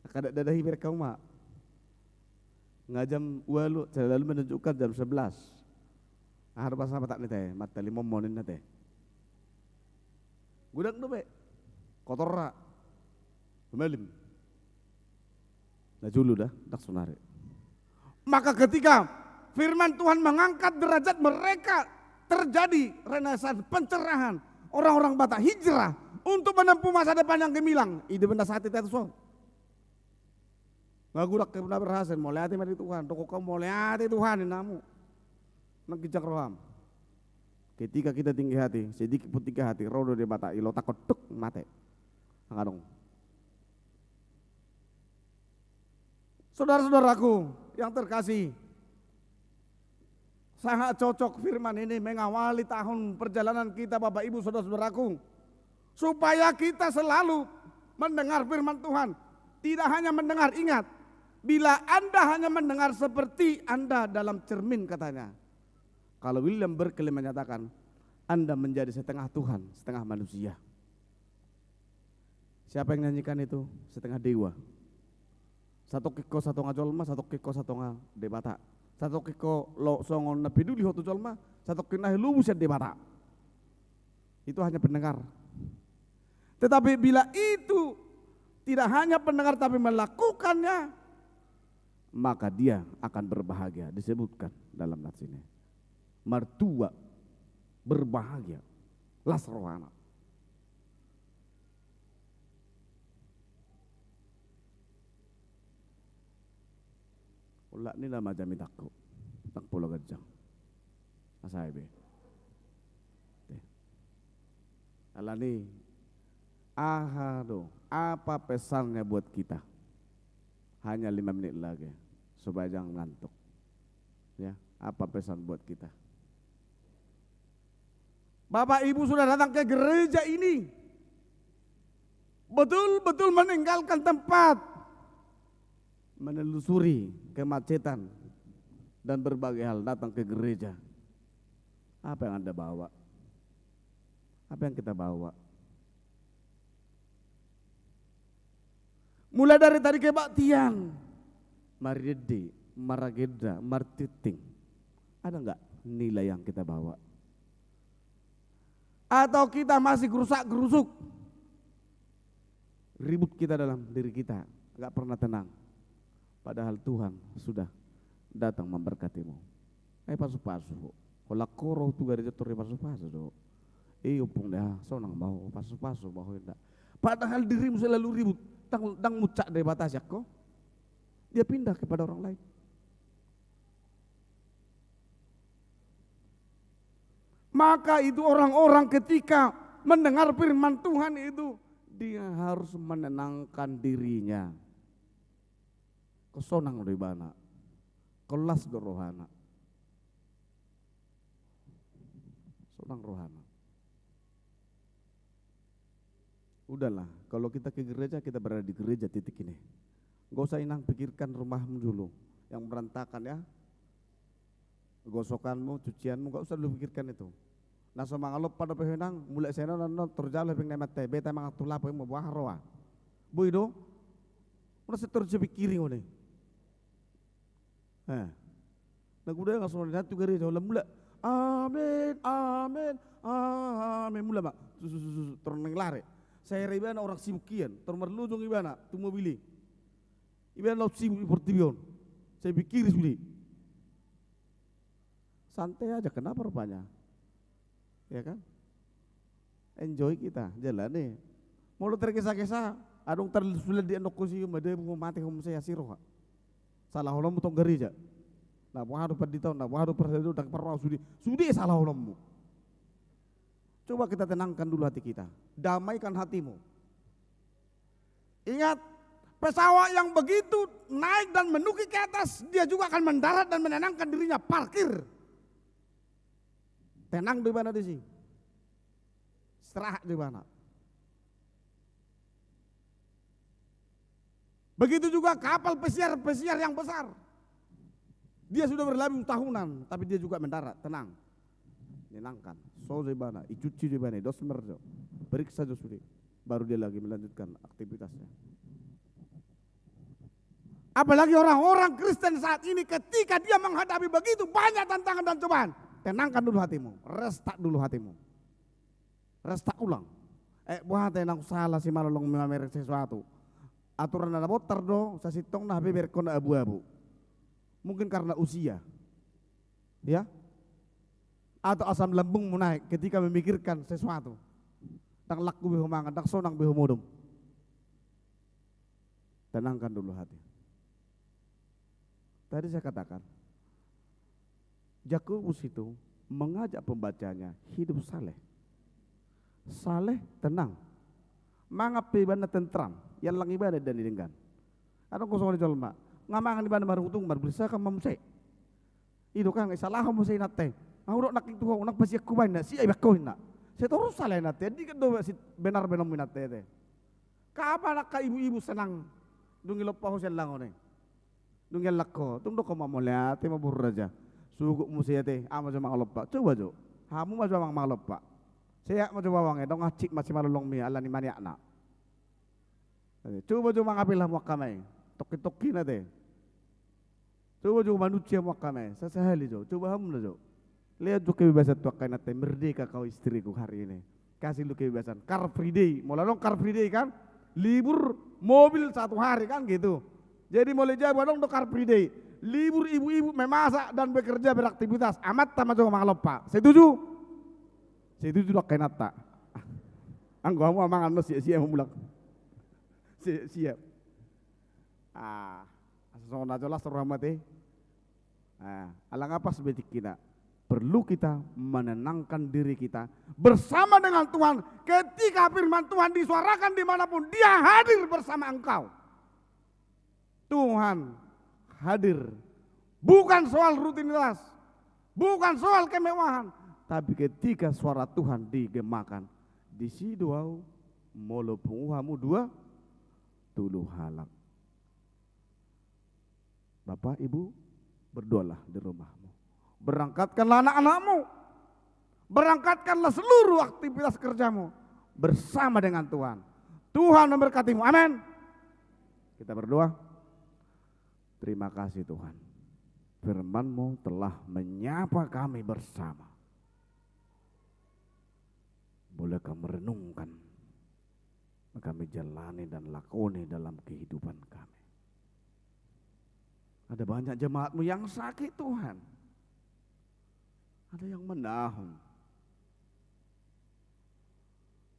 Kada dadahi mereka umat. Ngajam walu, lalu menunjukkan jam 11. Ahar pasal tak ni teh, mata 5 monin na teh. Gudang tu be, kotor ra, melim. Najulu dah, dak sunare. Maka ketika firman Tuhan mengangkat derajat mereka, terjadi renaissance, pencerahan. Orang-orang Batak hijrah untuk menempuh masa depan yang gemilang. Ide benda saat itu so. Ngagurak ke benar berhasil, mau lihat mari Tuhan, toko kamu mau lihat Tuhan namu. Nagijak roham. Ketika kita tinggi hati, sedikit pun tinggi hati, rodo di Batak, ilo takut tuk mate. Ngadong. Saudara-saudaraku yang terkasih, sangat cocok firman ini mengawali tahun perjalanan kita Bapak Ibu Saudara-saudaraku. Supaya kita selalu mendengar firman Tuhan. Tidak hanya mendengar, ingat. Bila Anda hanya mendengar seperti Anda dalam cermin katanya. Kalau William Berkeley menyatakan, Anda menjadi setengah Tuhan, setengah manusia. Siapa yang nyanyikan itu? Setengah dewa. Satu kiko satu ngajolma, satu kiko satu debata. Satu kiko lo songon na peduli hotu jolma, satu kina lumus ya debata. Itu hanya pendengar. Tetapi bila itu tidak hanya pendengar tapi melakukannya, maka dia akan berbahagia. Disebutkan dalam nats ini. Mertua berbahagia. Las rohana. Ulah ni nama jami takku. Tak pulau gajang. Asaibe. Alani. Ahado. Apa pesannya buat kita? Hanya 5 menit lagi. Supaya jangan ngantuk. Ya, apa pesan buat kita? Bapak Ibu sudah datang ke gereja ini. Betul-betul meninggalkan tempat. Menelusuri kemacetan. Dan berbagai hal datang ke gereja. Apa yang Anda bawa? Apa yang kita bawa? Mulai dari tadi kebaktian. Maride, marageda, martiting. Ada enggak nilai yang kita bawa? Atau kita masih gerusak-gerusuk, ribut kita dalam diri kita, gak pernah tenang. Padahal Tuhan sudah datang memberkatimu. Pasu-pasu, kalau koro tu gak dijatuh pasu-pasu do. Upung dah, sonang bahu, pasu-pasu bahu enggak. Padahal dirimu selalu ribut, dang mucak dari batas ya kok. Dia pindah kepada orang lain. Maka itu orang-orang ketika mendengar firman Tuhan itu, dia harus menenangkan dirinya. Kesonang dari bana, kelas do rohana, sonang rohana. Udahlah, kalau kita ke gereja, kita berada di gereja titik ini. Gak usah inang pikirkan rumahmu dulu, yang berantakan ya. Gosokanmu, cucianmu, gak usah dulu pikirkan itu. Nah sama ngalop pada pehenang, mulai saya nonton terjauh lebih nemat teh, beta mang tulap yang membuah roa. Bu itu, udah setor cepi kiri ngone. Nah gue udah nggak semua nanti gereja, mula, amin, amin, amin, mula mak, terneng lari. Saya ribana orang sibukian, termerlujung ibana, tu mobili. Ibana laut sibuk portibion, saya pikir sudi. Santai aja, kenapa rupanya? Ya kan? Enjoy kita, jalan nih. Mau lu tergesa-gesa, adung tersulit di endok kusi, made mau mati kamu saya siroh. Salah orang mutong gereja. Nah, wahadu paditau, nah wahadu persedu tak perlu sudi salah orangmu. Coba kita tenangkan dulu hati kita, damaikan hatimu. Ingat, pesawat yang begitu naik dan menuki ke atas, dia juga akan mendarat dan menenangkan dirinya, parkir. Tenang di mana di sini? Serah di mana? Begitu juga kapal pesiar yang besar. Dia sudah berlabuh tahunan, tapi dia juga mendarat, tenang. Menenangkan. So di mana? Icuci di mana? Dosmer jo. Periksa jo sudah. Baru dia lagi melanjutkan aktivitasnya. Apalagi orang-orang Kristen saat ini ketika dia menghadapi begitu banyak tantangan dan cobaan. Tenangkan dulu hatimu, restak dulu hatimu. Restak ulang. Buat tenang salah si malolong merek sesuatu. Aturan ada botar do, sa sitong nah beberkon abu-abu. Mungkin karena usia. Ya? Atau asam lambungmu naik ketika memikirkan sesuatu. Tang laku behu mangan, tang sonang behu modum. Tenangkan dulu hati. Tadi saya katakan, Yakobus itu mengajak pembacanya hidup saleh. Saleh tenang. Mangap ibana tentram, yang lang ibadah dan didenggan. Ada kosong di jolma, ngamangan ibana marutung bersah kan mamsek. Itu kan salah kamu saya nate. Mau nak itu nak pasti aku bain si ayah kau nak. Saya terus salah nate. Di kan si benar-benar minate te. Kapan nak ibu-ibu senang dungi lopah hujan langone. Dungi lakko, tunggu kau mau lihat, mau raja. Suguk musia teh, ama cuma ngalop pak. Coba jo, kamu mah cuma ngalop pak. Saya mau coba wangnya, dong ngacik masih malolong mi, ala ni maniak nak. Coba cuma ngambil lah muakamai, toki-toki nate. Coba cuma manusia muakamai, sesehali jo. Coba kamu lah jo. Lihat jo kebebasan tuakai nate, merdeka kau istriku hari ini. Kasih lu kebebasan, Car Free Day, mau lalong Car Free Day kan? Libur mobil 1 hari kan gitu. Jadi mulai jauh dong Car Free Day. Libur ibu-ibu memasak dan bekerja beraktivitas amat sama juga mangalop pak. Setuju? Setuju lah kayak nata. Anggo kamu amangan lo siap-siap mulak. Siap. Asal najolah surahmati. Alang apa sebetik kita? Perlu kita menenangkan diri kita bersama dengan Tuhan. Ketika firman Tuhan disuarakan dimanapun, Dia hadir bersama engkau. Tuhan hadir, bukan soal rutinitas, bukan soal kemewahan, tapi ketika suara Tuhan digemakan, di situ molo penguhamu 2 halak. Bapak Ibu berdoalah di rumahmu, berangkatkanlah anak-anakmu, berangkatkanlah seluruh aktivitas kerjamu bersama dengan Tuhan. Tuhan memberkatimu, amin. Kita berdoa. Terima kasih Tuhan, firman-Mu telah menyapa kami bersama. Bolehkah merenungkan, kami jalani dan lakoni dalam kehidupan kami. Ada banyak jemaat-Mu yang sakit Tuhan. Ada yang menahun.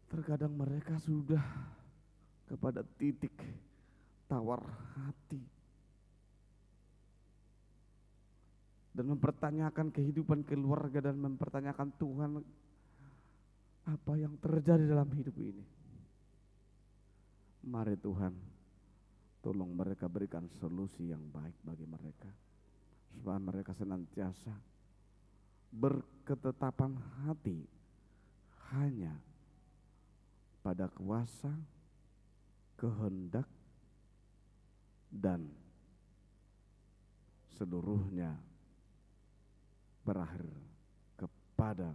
Terkadang mereka sudah kepada titik tawar hati. Dan mempertanyakan kehidupan keluarga dan mempertanyakan Tuhan, apa yang terjadi dalam hidup ini. Mari Tuhan, tolong mereka berikan solusi yang baik bagi mereka, supaya mereka senantiasa berketetapan hati hanya pada kuasa, kehendak, dan seluruhnya berakhir kepada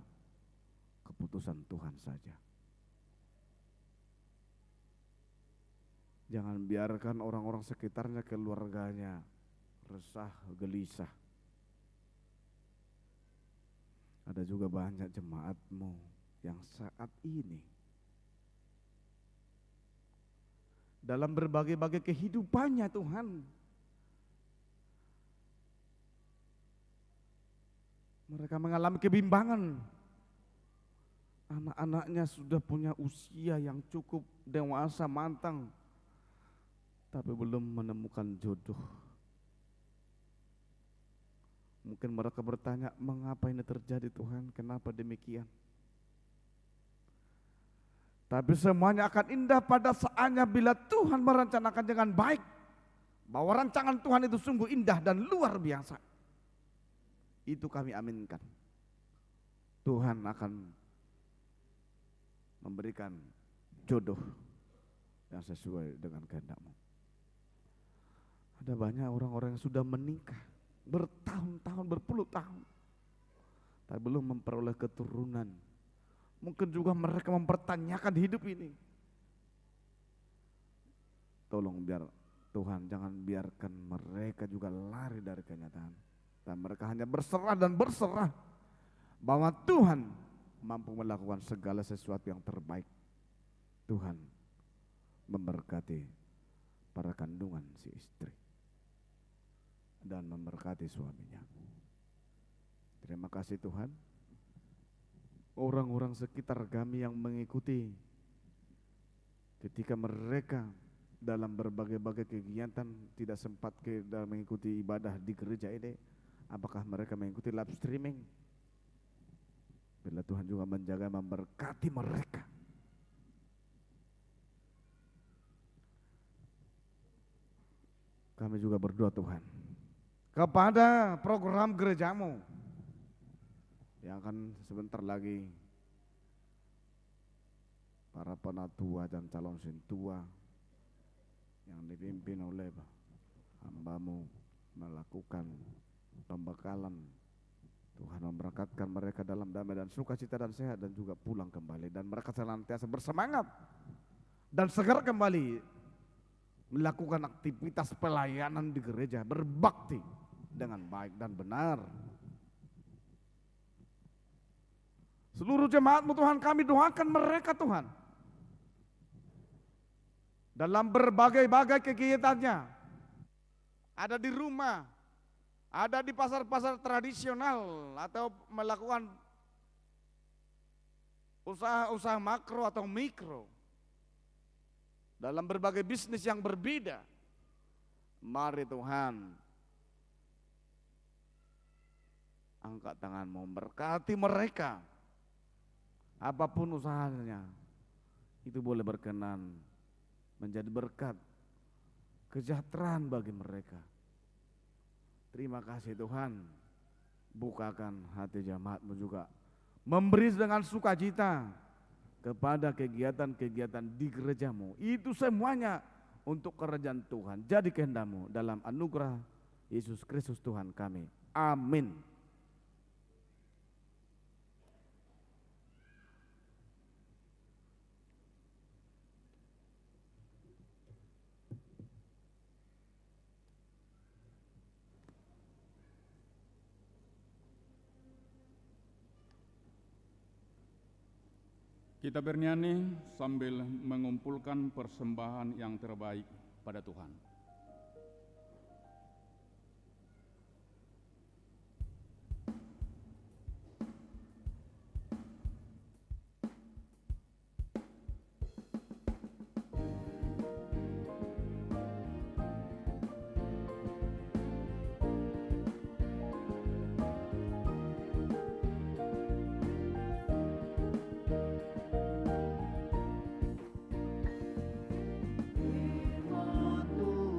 keputusan Tuhan saja. Jangan biarkan orang-orang sekitarnya, keluarganya resah, gelisah. Ada juga banyak jemaat-Mu yang saat ini dalam berbagai-bagai kehidupannya Tuhan, mereka mengalami kebimbangan. Anak-anaknya sudah punya usia yang cukup dewasa, matang, tapi belum menemukan jodoh. Mungkin mereka bertanya, mengapa ini terjadi Tuhan, kenapa demikian? Tapi semuanya akan indah pada saatnya bila Tuhan merencanakan dengan baik. Bahwa rancangan Tuhan itu sungguh indah dan luar biasa. Itu kami aminkan. Tuhan akan memberikan jodoh yang sesuai dengan kehendak-Mu. Ada banyak orang-orang yang sudah menikah bertahun-tahun, berpuluh tahun, tapi belum memperoleh keturunan. Mungkin juga mereka mempertanyakan hidup ini. Tolong biar Tuhan jangan biarkan mereka juga lari dari kenyataan. Dan mereka hanya berserah dan berserah bahwa Tuhan mampu melakukan segala sesuatu yang terbaik. Tuhan memberkati para kandungan si istri dan memberkati suaminya. Terima kasih Tuhan. Orang-orang sekitar kami yang mengikuti ketika mereka dalam berbagai-bagai kegiatan tidak sempat dalam mengikuti ibadah di gereja ini, apakah mereka mengikuti live streaming? Bila Tuhan juga menjaga, memberkati mereka. Kami juga berdoa Tuhan kepada program gerejamu yang akan sebentar lagi para penatua dan calon sintua yang dipimpin oleh hamba-Mu melakukan pembekalan. Tuhan memberkatkan mereka dalam damai dan sukacita dan sehat dan juga pulang kembali, dan mereka senantiasa bersemangat dan segar kembali melakukan aktivitas pelayanan di gereja, berbakti dengan baik dan benar. Seluruh jemaat-Mu Tuhan, kami doakan mereka Tuhan dalam berbagai-bagai kegiatannya, ada di rumah, ada di pasar-pasar tradisional, atau melakukan usaha-usaha makro atau mikro, dalam berbagai bisnis yang berbeda. Mari Tuhan, angkat tangan-Mu, berkati mereka. Apapun usahanya, itu boleh berkenan menjadi berkat, kesejahteraan bagi mereka. Terima kasih Tuhan, bukakan hati jemaat-Mu juga, memberi dengan sukacita kepada kegiatan-kegiatan di gereja-Mu. Itu semuanya untuk kerajaan Tuhan, jadi kehendak-Mu dalam anugerah Yesus Kristus Tuhan kami. Amin. Kita bernyanyi sambil mengumpulkan persembahan yang terbaik pada Tuhan. Firman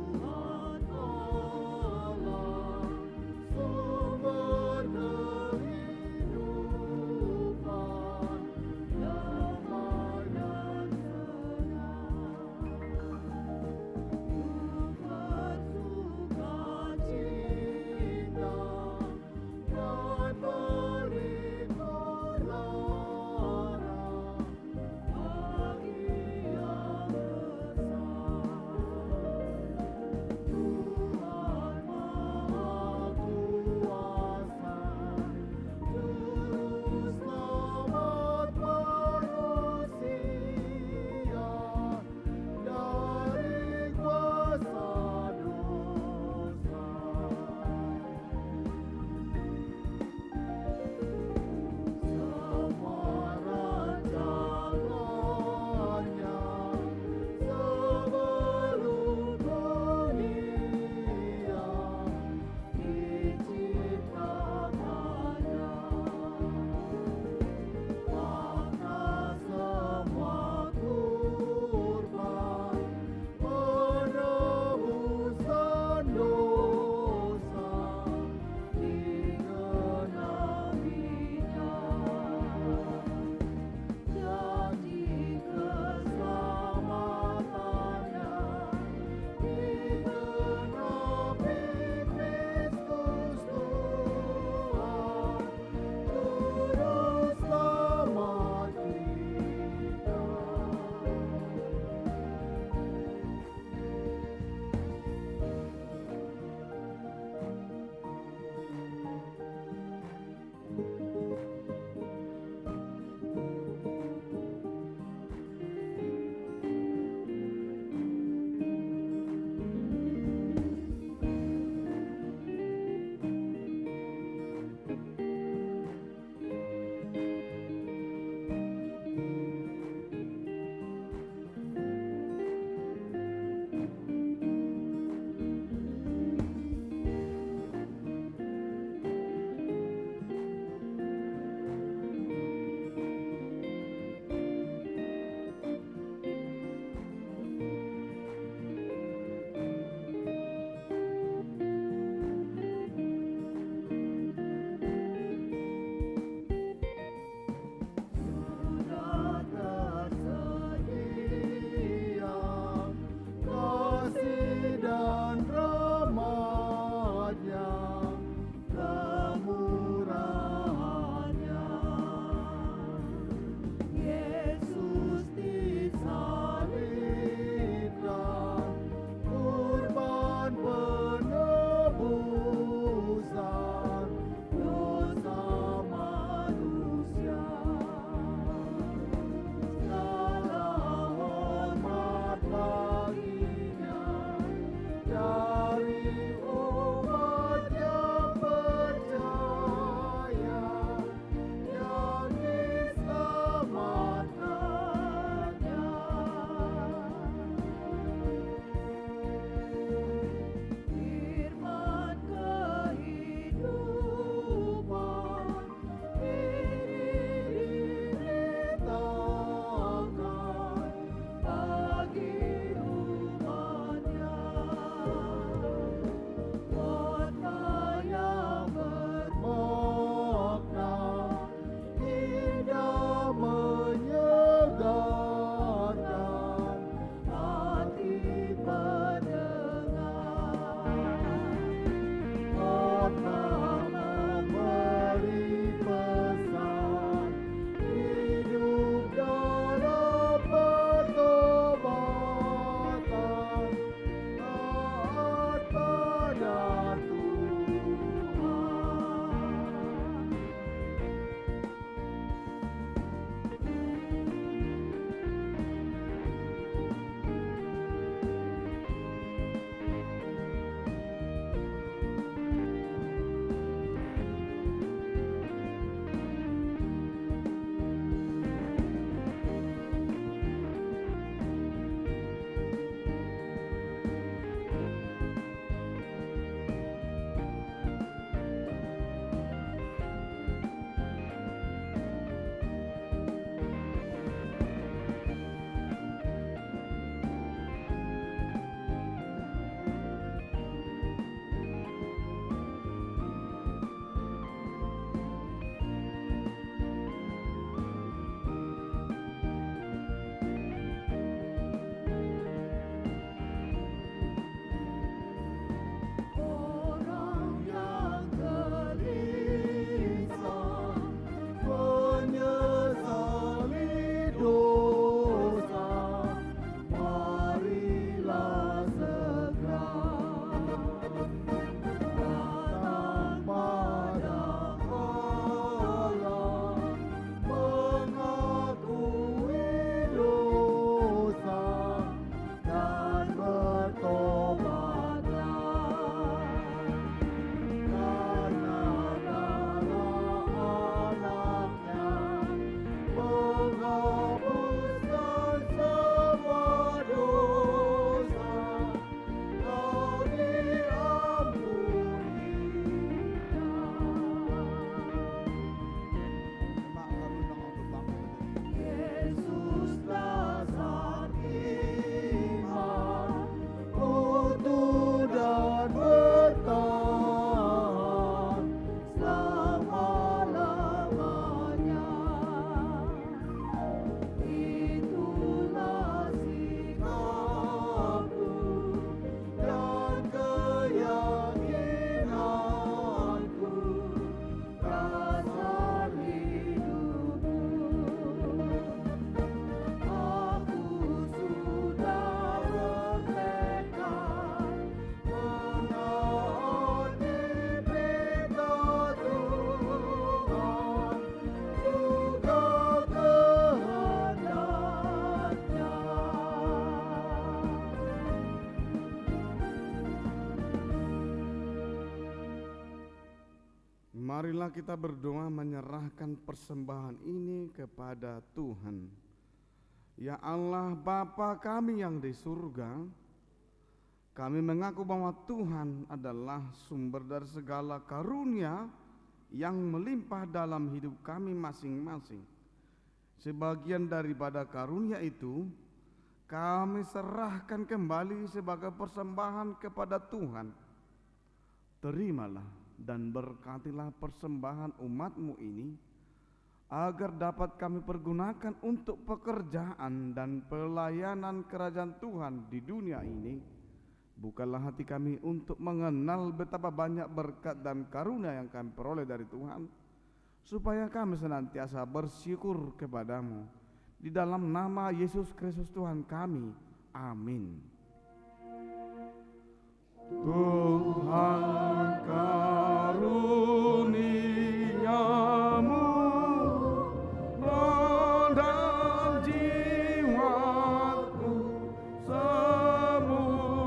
marilah kita berdoa menyerahkan persembahan ini kepada Tuhan. Ya Allah Bapa kami yang di surga, kami mengaku bahwa Tuhan adalah sumber dari segala karunia yang melimpah dalam hidup kami masing-masing. Sebagian daripada karunia itu kami serahkan kembali sebagai persembahan kepada Tuhan. Terimalah dan berkatilah persembahan umat-Mu ini, agar dapat kami pergunakan untuk pekerjaan dan pelayanan kerajaan Tuhan di dunia ini. Bukalah hati kami untuk mengenal betapa banyak berkat dan karunia yang kami peroleh dari Tuhan, supaya kami senantiasa bersyukur kepadamu. Di dalam nama Yesus Kristus Tuhan kami, amin. Tuhan karuniamu dan jiwaku semua,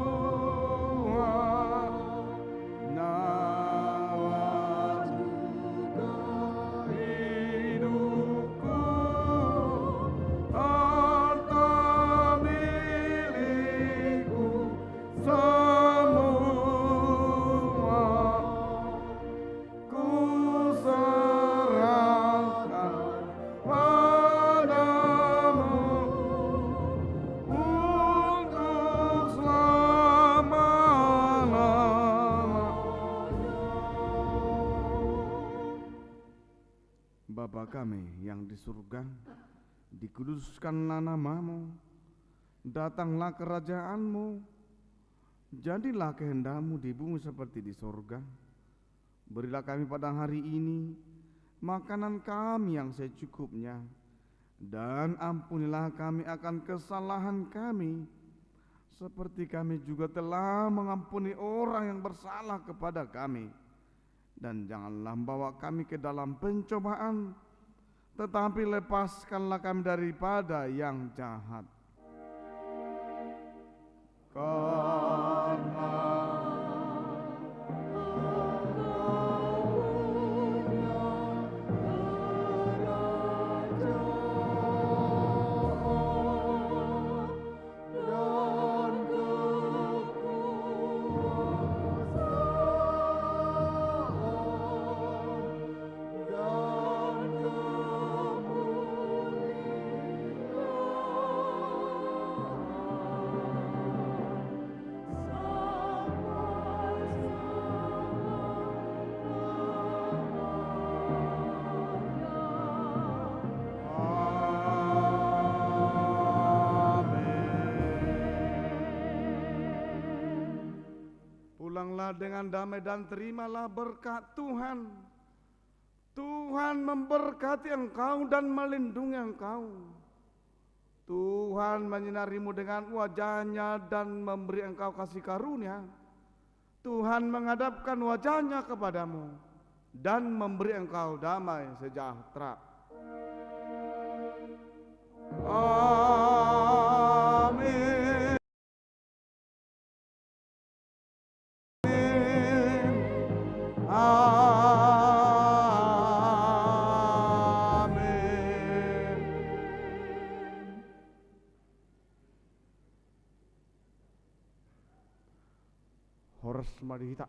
nyawa juga hidupku, harta milikku semua, ku serahkan padamu untuk selama-lamanya. Bapa kami yang di surga, dikuduskanlah namamu, datanglah kerajaanmu, jadilah kehendak-Mu di bumi seperti di surga. Berilah kami pada hari ini makanan kami yang secukupnya, dan ampunilah kami akan kesalahan kami, seperti kami juga telah mengampuni orang yang bersalah kepada kami. Dan janganlah bawa kami ke dalam pencobaan, tetapi lepaskanlah kami daripada yang jahat. Karena pulanglah dengan damai dan terimalah berkat Tuhan. Tuhan memberkati engkau dan melindungi engkau. Tuhan menyinarimu dengan wajah-Nya dan memberi engkau kasih karunia. Tuhan menghadapkan wajah-Nya kepadamu dan memberi engkau damai sejahtera. Amin. Amin. Horas Madhita.